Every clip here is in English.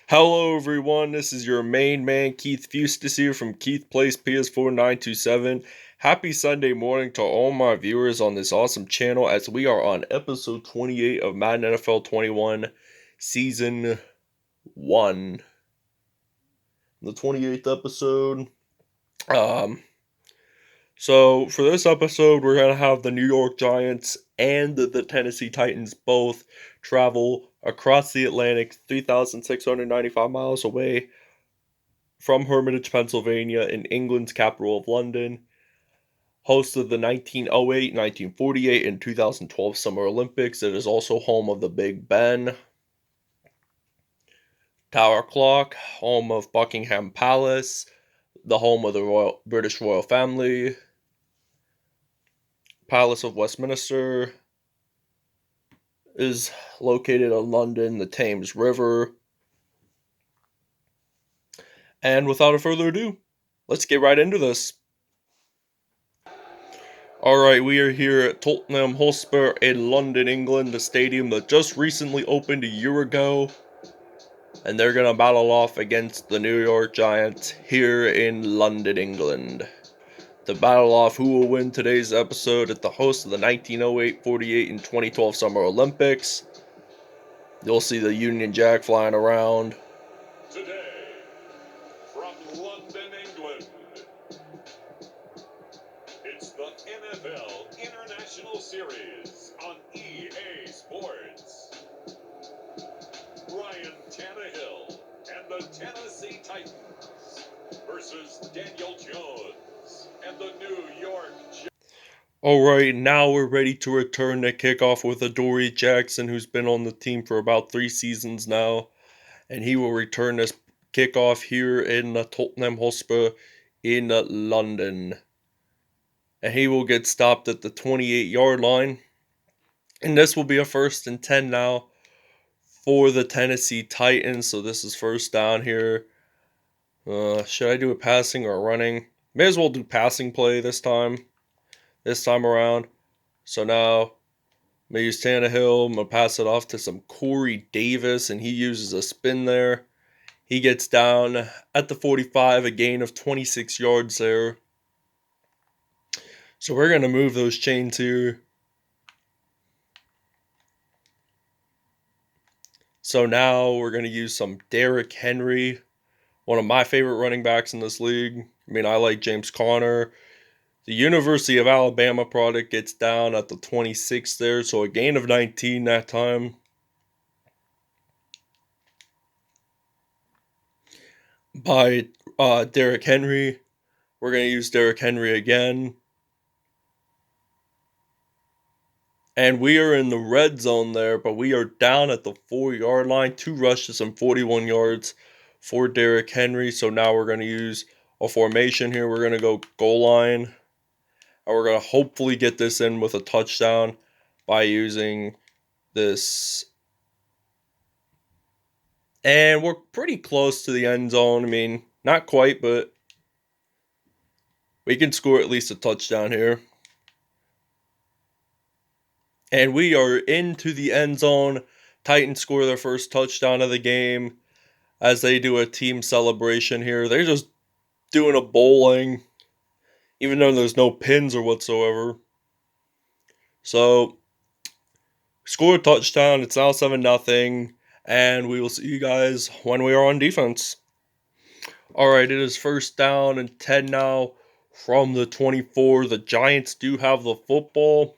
Hello everyone, this is your main man Keith Fustus here from Keith Plays PS4 927. Happy Sunday morning to all my viewers on this awesome channel as we are on episode 28 of Madden NFL 21 Season 1. The 28th episode. So for this episode we're going to have the New York Giants and the Tennessee Titans both travel across the Atlantic 3,695 miles away from Hermitage, Pennsylvania, in England's capital of London, host of the 1908, 1948, and 2012 Summer Olympics. It is also home of the Big Ben, Tower Clock, home of Buckingham Palace, the home of the British royal family, Palace of Westminster is located in London, the Thames River. And without further ado, let's get right into this. Alright, we are here at Tottenham Hotspur in London, England, the stadium that just recently opened a year ago. And they're going to battle off against the New York Giants here in London, England. To battle off who will win today's episode at the host of the 1908, 48, and 2012 Summer Olympics. You'll see the Union Jack flying around. Today, from London, England, it's the NFL International Series on EA Sports. Ryan Tannehil and the Tennessee Titans versus Daniel Jones and the New York Giants. Alright, now we're ready to return to kickoff with Adoree Jackson, who's been on the team for about 3 seasons now. And he will return this kickoff here in Tottenham Hotspur in London. And he will get stopped at the 28-yard line. And this will be a 1st and 10 now for the Tennessee Titans. So this is first down here. Should I do a passing or a running? May as well do passing play this time around. So now I'm going to use Tannehil. I'm going to pass it off to some Corey Davis, and he uses a spin there. He gets down at the 45, a gain of 26 yards there. So we're going to move those chains here. So now we're going to use some Derrick Henry, one of my favorite running backs in this league. I mean, I like James Conner. The University of Alabama product gets down at the 26 there, so a gain of 19 that time. By Derrick Henry. We're going to use Derrick Henry again. And we are in the red zone there, but we are down at the 4-yard line. 2 rushes and 41 yards for Derrick Henry. So now we're going to use a formation here. We're going to go goal line. And we're going to hopefully get this in with a touchdown by using this. And we're pretty close to the end zone. I mean, not quite, but we can score at least a touchdown here. And we are into the end zone. Titans score their first touchdown of the game as they do a team celebration here. They're just doing a bowling, even though there's no pins or whatsoever. So, score a touchdown. It's now 7-0. And we will see you guys when we are on defense. Alright, it is first down and 10 now from the 24. The Giants do have the football.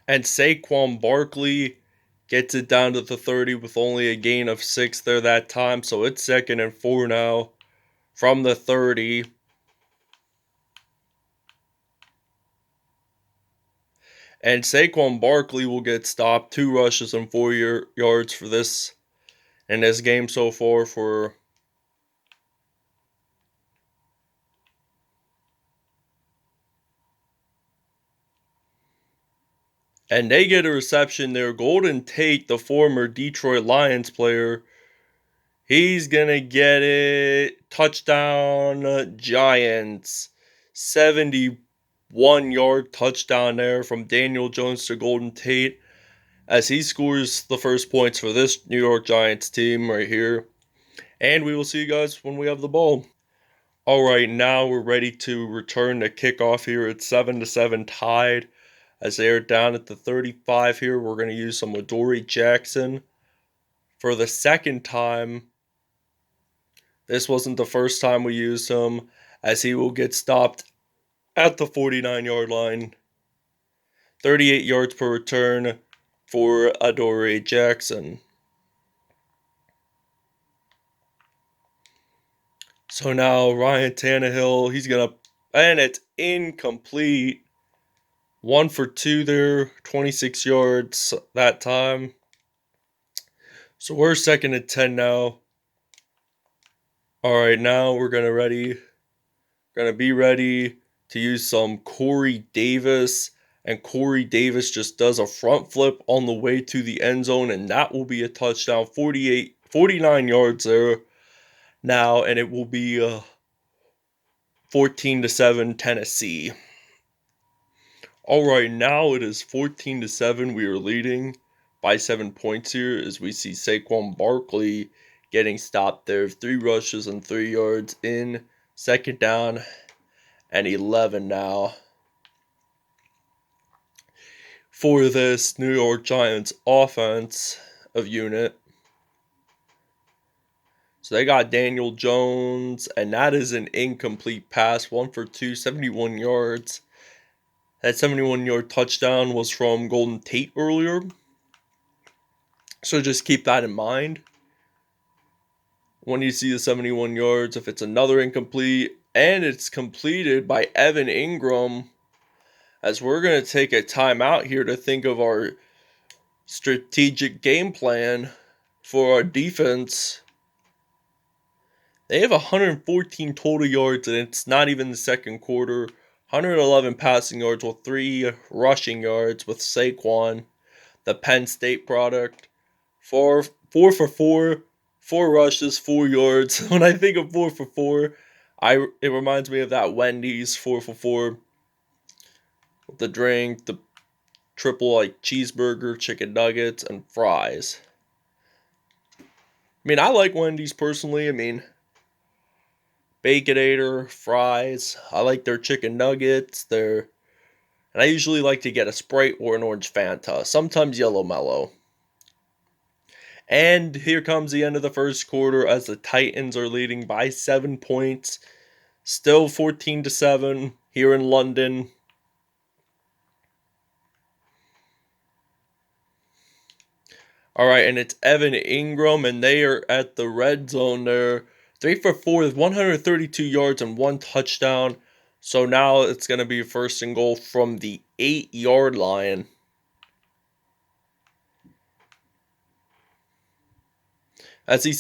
And Saquon Barkley gets it down to the 30 with only a gain of 6 there that time. So it's 2nd and 4 now from the 30. And Saquon Barkley will get stopped. 2 rushes and 4 yards for this in this game so far for and they get a reception there. Golden Tate, the former Detroit Lions player, he's going to get it. Touchdown Giants. 70 1 yard touchdown there from Daniel Jones to Golden Tate as he scores the first points for this New York Giants team right here. And we will see you guys when we have the ball. All right, now we're ready to return the kickoff here. It's 7-7 tied as they are down at the 35 here. We're going to use some Adoree Jackson for the second time. This wasn't the first time we used him, as he will get stopped at the 49-yard line. 38 yards per return for Adoree Jackson. So now Ryan Tannehil, he's going to, and it's incomplete. 1 for 2 there, 26 yards that time. So we're 2nd and 10 now. All right, now we're going to be ready to use some Corey Davis. And Corey Davis just does a front flip on the way to the end zone, and that will be a touchdown. 49 yards there now, and it will be 14-7 Tennessee. All right, now it is 14-7. We are leading by 7 points here as we see Saquon Barkley getting stopped there. 3 rushes and 3 yards in 2nd down and 11 now for this New York Giants offense of unit. So they got Daniel Jones, and that is an incomplete pass. 1 for 2, 71 yards. That 71-yard touchdown was from Golden Tate earlier. So just keep that in mind when you see the 71 yards. If it's another incomplete, and it's completed by Evan Ingram, as we're going to take a timeout here to think of our strategic game plan for our defense. They have 114 total yards, and it's not even the second quarter. 111 passing yards with 3 rushing yards with Saquon, the Penn State product. 4 for 4, 4 rushes, 4 yards. When I think of 4 for 4, it reminds me of that Wendy's 4 for 4 with the drink, the triple like cheeseburger, chicken nuggets, and fries. I mean, I like Wendy's personally. I mean, Baconator, fries. I like their chicken nuggets. And I usually like to get a Sprite or an orange Fanta, sometimes Yellow Mellow. And here comes the end of the first quarter as the Titans are leading by 7 points. Still 14-7 here in London. All right, and it's Evan Ingram, and they are at the red zone there. 3 for 4 with 132 yards and 1 touchdown. So now it's going to be 1st and goal from the 8-yard line. As we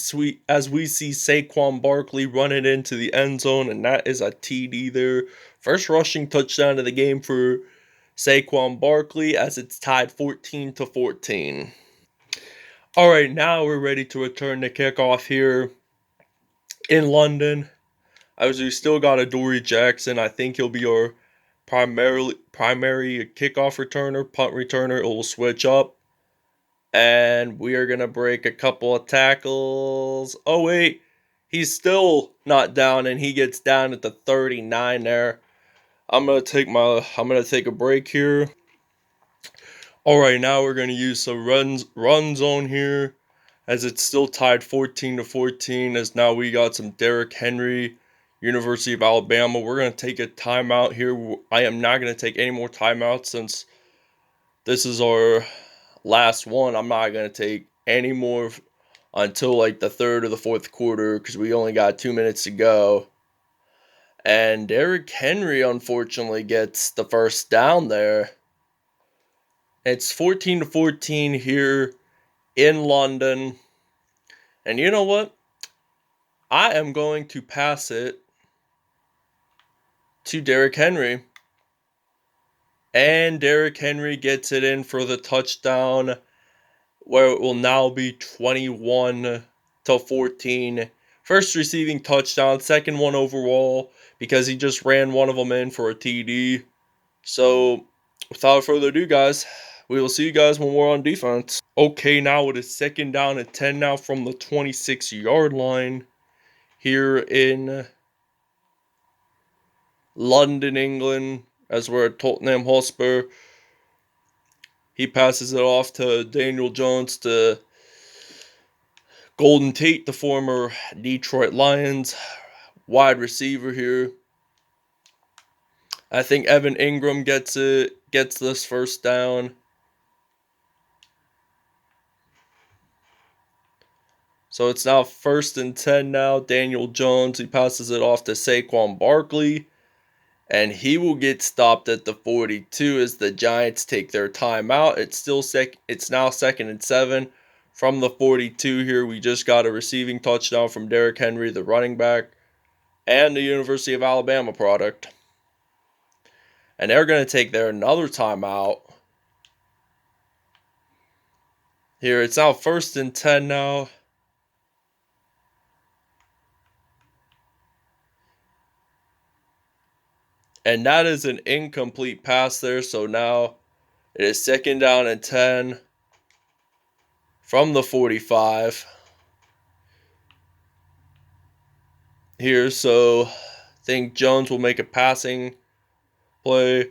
see Saquon Barkley running into the end zone, and that is a TD there. First rushing touchdown of the game for Saquon Barkley as it's tied 14-14. All right, now we're ready to return the kickoff here in London. As we still got Adoree Jackson. I think he'll be our primary kickoff returner, punt returner. It will switch up. And we are going to break a couple of tackles. Oh, wait. He's still not down, and he gets down at the 39 there. I'm going to take a break here. All right, now we're going to use some run zone here as it's still tied 14-14 as now we got some Derrick Henry, University of Alabama. We're going to take a timeout here. I am not going to take any more timeouts since this is our last one. I'm not going to take any more until like the 3rd or the 4th quarter because we only got 2 minutes to go. And Derrick Henry, unfortunately, gets the first down there. It's 14-14 here in London. And you know what? I am going to pass it to Derrick Henry. And Derrick Henry gets it in for the touchdown, where it will now be 21-14. First receiving touchdown, second one overall, because he just ran one of them in for a TD. So, without further ado, guys, we will see you guys when we're on defense. Okay, now it is 2nd down and 10 now from the 26-yard line here in London, England, as we're at Tottenham Hotspur. He passes it off to Daniel Jones to Golden Tate, the former Detroit Lions wide receiver here. I think Evan Ingram gets this 1st down. So it's now 1st and 10 now. Daniel Jones, he passes it off to Saquon Barkley. And he will get stopped at the 42 as the Giants take their timeout. It's now 2nd and 7 from the 42 here. We just got a receiving touchdown from Derrick Henry, the running back, and the University of Alabama product. And they're going to take their another timeout. Here, it's now 1st and 10 now. And that is an incomplete pass there. So now it is 2nd down and 10 from the 45. Here, so I think Jones will make a passing play.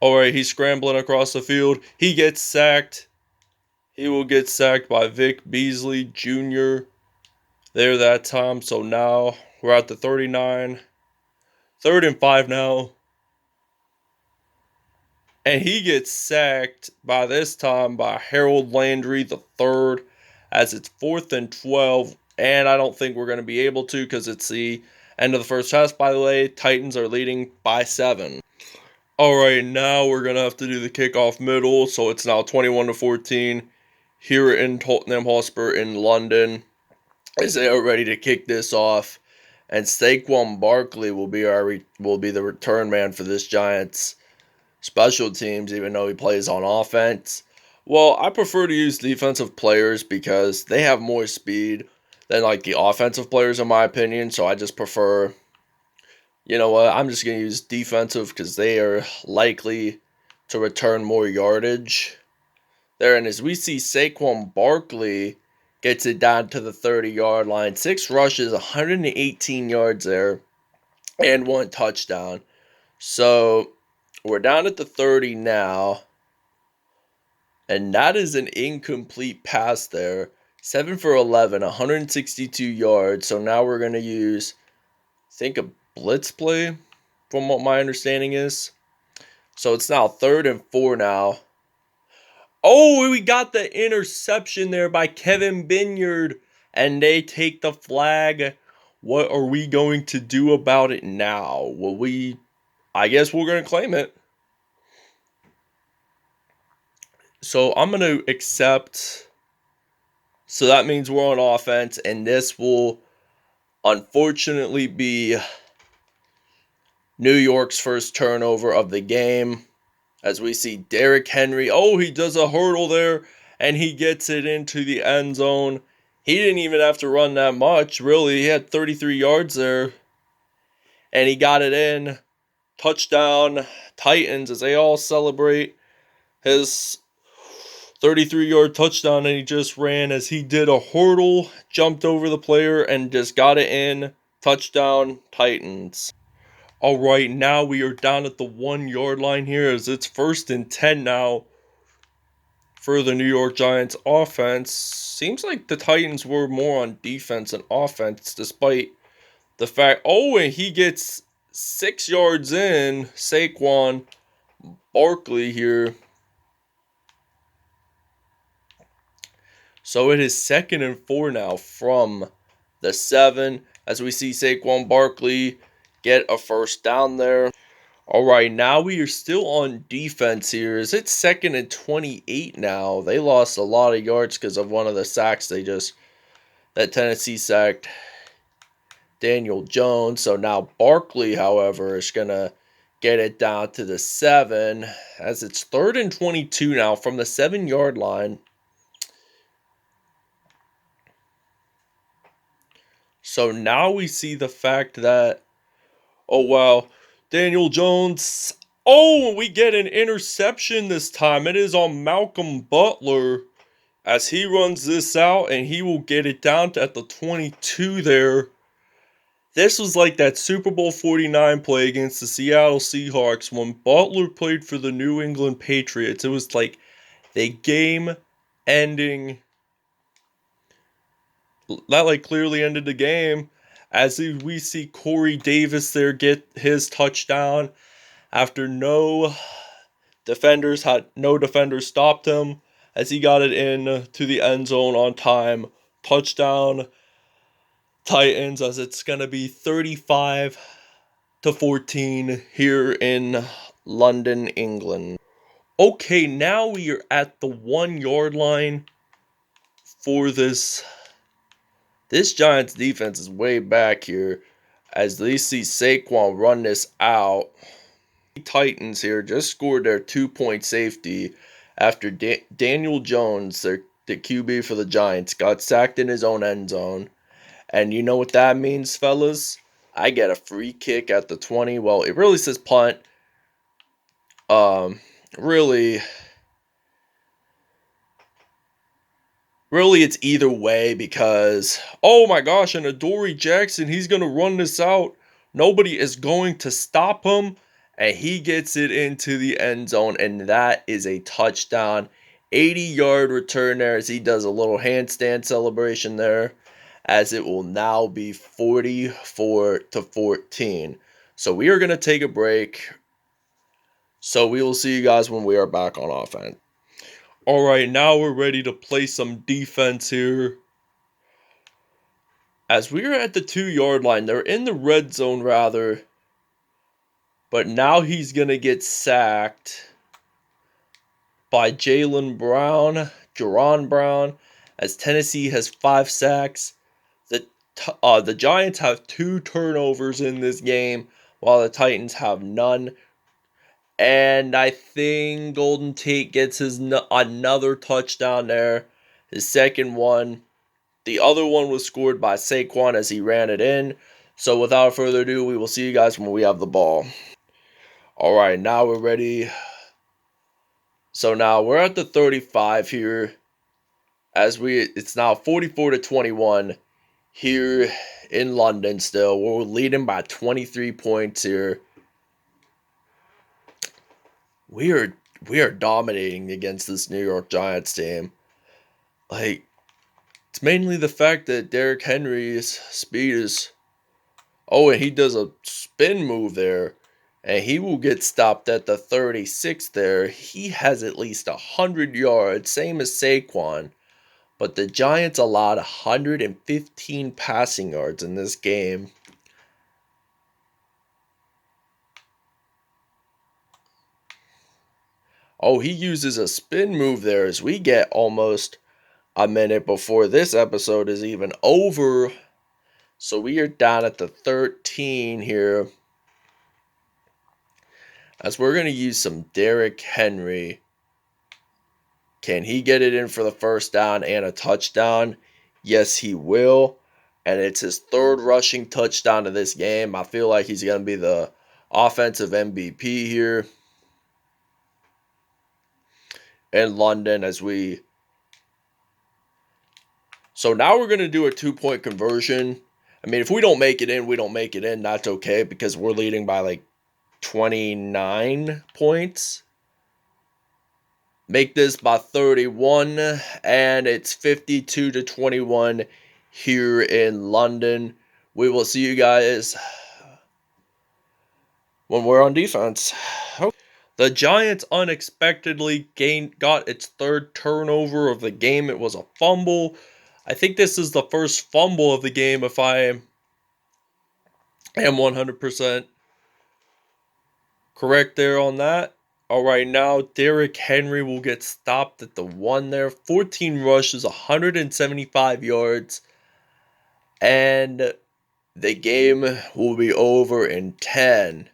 Alright, he's scrambling across the field. He gets sacked. He will get sacked by Vic Beasley Jr. there that time. So now we're at the 39. 3rd and 5 now. And he gets sacked by this time by Harold Landry the third as it's 4th and 12. And I don't think we're going to be able to because it's the end of the first half, by the way. Titans are leading by 7. Alright, now we're going to have to do the kickoff middle. So it's now 21-14 here in Tottenham Hotspur in London as they are ready to kick this off. And Saquon Barkley will be the return man for this Giants special teams, even though he plays on offense. Well, I prefer to use defensive players because they have more speed than like the offensive players, in my opinion. So I just prefer, you know what, I'm just going to use defensive because they are likely to return more yardage there. And as we see, Saquon Barkley gets it down to the 30-yard line. 6 rushes, 118 yards there, and 1 touchdown. So we're down at the 30 now. And that is an incomplete pass there. 7 for 11, 162 yards. So now we're going to use, I think, a blitz play from what my understanding is. So it's now 3rd and 4 now. Oh, we got the interception there by Kevin Binyard. And they take the flag. What are we going to do about it now? I guess we're going to claim it. So I'm going to accept. So that means we're on offense. And this will unfortunately be New York's first turnover of the game. As we see Derrick Henry. Oh, he does a hurdle there. And he gets it into the end zone. He didn't even have to run that much, really. He had 33 yards there. And he got it in. Touchdown, Titans, as they all celebrate his 33-yard touchdown. And he just ran as he did a hurdle, jumped over the player, and just got it in. Touchdown, Titans. All right, now we are down at the 1-yard line here as it's 1st and 10 now for the New York Giants offense. Seems like the Titans were more on defense than offense, despite the fact, and he gets 6 yards in, Saquon Barkley here. So it is 2nd and 4 now from the 7, as we see Saquon Barkley get a 1st down there. All right, now we are still on defense here. Is it 2nd and 28 now? They lost a lot of yards because of one of the sacks that Tennessee sacked Daniel Jones. So now Barkley, however, is going to get it down to the 7 as it's 3rd and 22 now from the 7-yard line. So now we see the fact that, oh wow, Daniel Jones, Oh, we get an interception this time. It is on Malcolm Butler as he runs this out, and he will get it down to at the 22 there. This was like that Super Bowl 49 play against the Seattle Seahawks when Butler played for the New England Patriots. It was like the game-ending, that like clearly ended the game, as we see Corey Davis there get his touchdown after no defenders stopped him, as he got it in to the end zone on time. Touchdown Titans, as it's going to be 35-14 here in London, England. Okay, now we are at the 1 yard line for this. This Giants defense is way back here, as they see Saquon run this out. Titans here just scored their 2-point safety after Daniel Jones, the QB for the Giants, got sacked in his own end zone. And you know what that means, fellas? I get a free kick at the 20. Well, it really says punt. Really it's either way, because, oh my gosh, and Adoree Jackson, he's going to run this out. Nobody is going to stop him, and he gets it into the end zone, and that is a touchdown. 80-yard return there, as he does a little handstand celebration there, as it will now be 44-14. So we are going to take a break. So we will see you guys when we are back on offense. Alright, now we're ready to play some defense here. As we are at the 2 yard line, they're in the red zone rather. But now he's going to get sacked by Jaron Brown, as Tennessee has 5 sacks. The Giants have 2 turnovers in this game, while the Titans have none. And I think Golden Tate gets his another touchdown there, his second one. The other one was scored by Saquon as he ran it in. So without further ado, we will see you guys when we have the ball. Alright, now we're ready. So now we're at the 35 here. It's now 44-21 here in London still. We're leading by 23 points here. We are dominating against this New York Giants team. Like, it's mainly the fact that Derrick Henry's speed is... Oh, and he does a spin move there. And he will get stopped at the 36 there. He has at least 100 yards, same as Saquon. But the Giants allowed 115 passing yards in this game. Oh, he uses a spin move there, as we get almost a minute before this episode is even over. So we are down at the 13 here, as we're going to use some Derrick Henry. Can he get it in for the first down and a touchdown? Yes, he will. And it's his 3rd rushing touchdown of this game. I feel like he's going to be the offensive MVP here in London as we... So now we're going to do a 2-point conversion. I mean, if we don't make it in, we don't make it in. That's okay, because we're leading by like 29 points. Make this by 31, and it's 52-21 here in London. We will see you guys when we're on defense. The Giants unexpectedly got its 3rd turnover of the game. It was a fumble. I think this is the first fumble of the game, if I am 100% correct there on that. Alright, now Derrick Henry will get stopped at the 1 there. 14 rushes, 175 yards. And the game will be over in 10,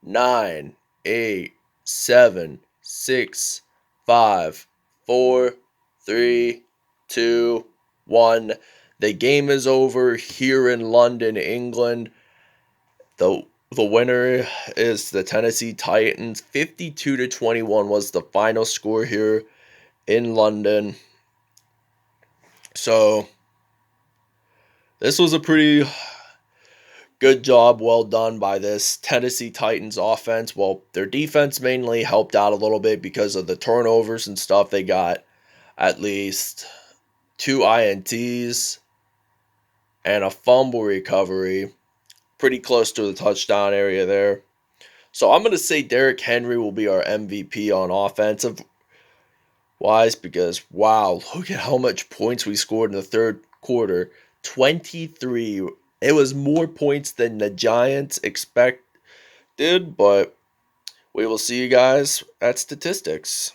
9, 8, 7, 6, 5, 4, 3, 2, 1. The game is over here in London, England. The The winner is the Tennessee Titans. 52-21 was the final score here in London. So this was a pretty good job, well done by this Tennessee Titans offense. Well, their defense mainly helped out a little bit because of the turnovers and stuff. They got at least 2 INTs and a fumble recovery. Pretty close to the touchdown area there. So I'm going to say Derrick Henry will be our MVP on offensive wise because, wow, look at how much points we scored in the third quarter. 23. It was more points than the Giants expected, but we will see you guys at statistics.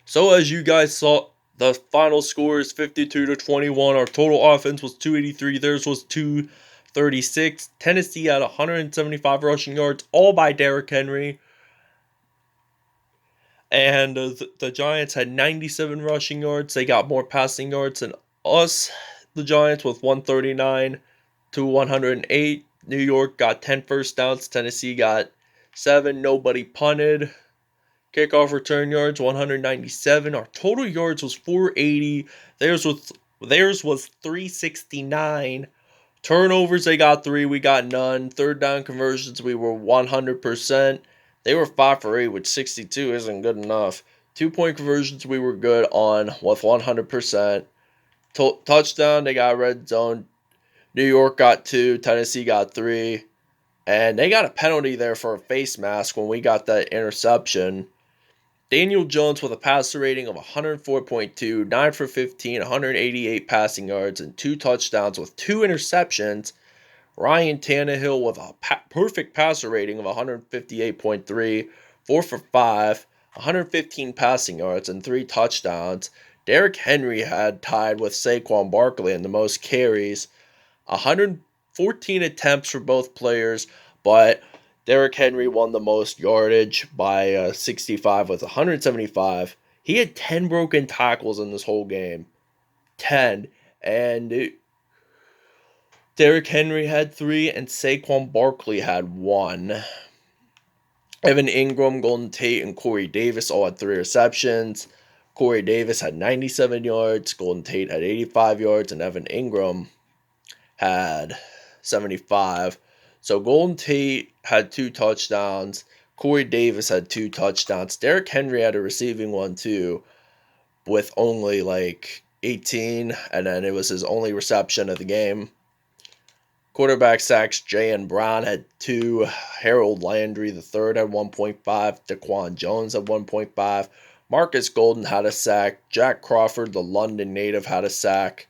So as you guys saw, the final score is 52-21. Our total offense was 283. Theirs was 236. Tennessee had 175 rushing yards, all by Derrick Henry. And the Giants had 97 rushing yards. They got more passing yards than us, the Giants, with 139 to 108. New York got 10 first downs. Tennessee got 7. Nobody punted. Kickoff return yards, 197. Our total yards was 480. Theirs was 369. Turnovers, they got 3. We got none. Third down conversions, we were 100%. They were 5 for 8, which 62 isn't good enough. 2-point conversions, we were good on with 100%. Touchdown, they got red zone. New York got 2. Tennessee got 3. And they got a penalty there for a face mask when we got that interception. Daniel Jones with a passer rating of 104.2, 9 for 15, 188 passing yards, and 2 touchdowns with 2 interceptions. Ryan Tannehil with a perfect passer rating of 158.3, 4 for 5, 115 passing yards, and 3 touchdowns. Derrick Henry had tied with Saquon Barkley in the most carries, 114 attempts for both players, but Derrick Henry won the most yardage by 65 with 175. He had 10 broken tackles in this whole game. 10. And Derrick Henry had 3, and Saquon Barkley had 1. Evan Ingram, Golden Tate, and Corey Davis all had 3 receptions. Corey Davis had 97 yards, Golden Tate had 85 yards, and Evan Ingram had 75. So Golden Tate had 2 touchdowns. Corey Davis had 2 touchdowns. Derrick Henry had a receiving one too, with only like 18, and then it was his only reception of the game. Quarterback sacks, J.N. Brown had 2. Harold Landry III had 1.5. Daquan Jones had 1.5. Marcus Golden had a sack. Jack Crawford, the London native, had a sack.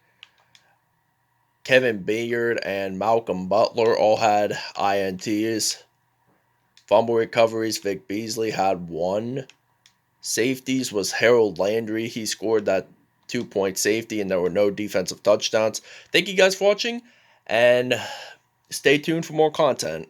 Kevin Bayard and Malcolm Butler all had INTs. Fumble recoveries, Vic Beasley had 1. Safeties was Harold Landry. He scored that 2-point safety, and there were no defensive touchdowns. Thank you guys for watching, and stay tuned for more content.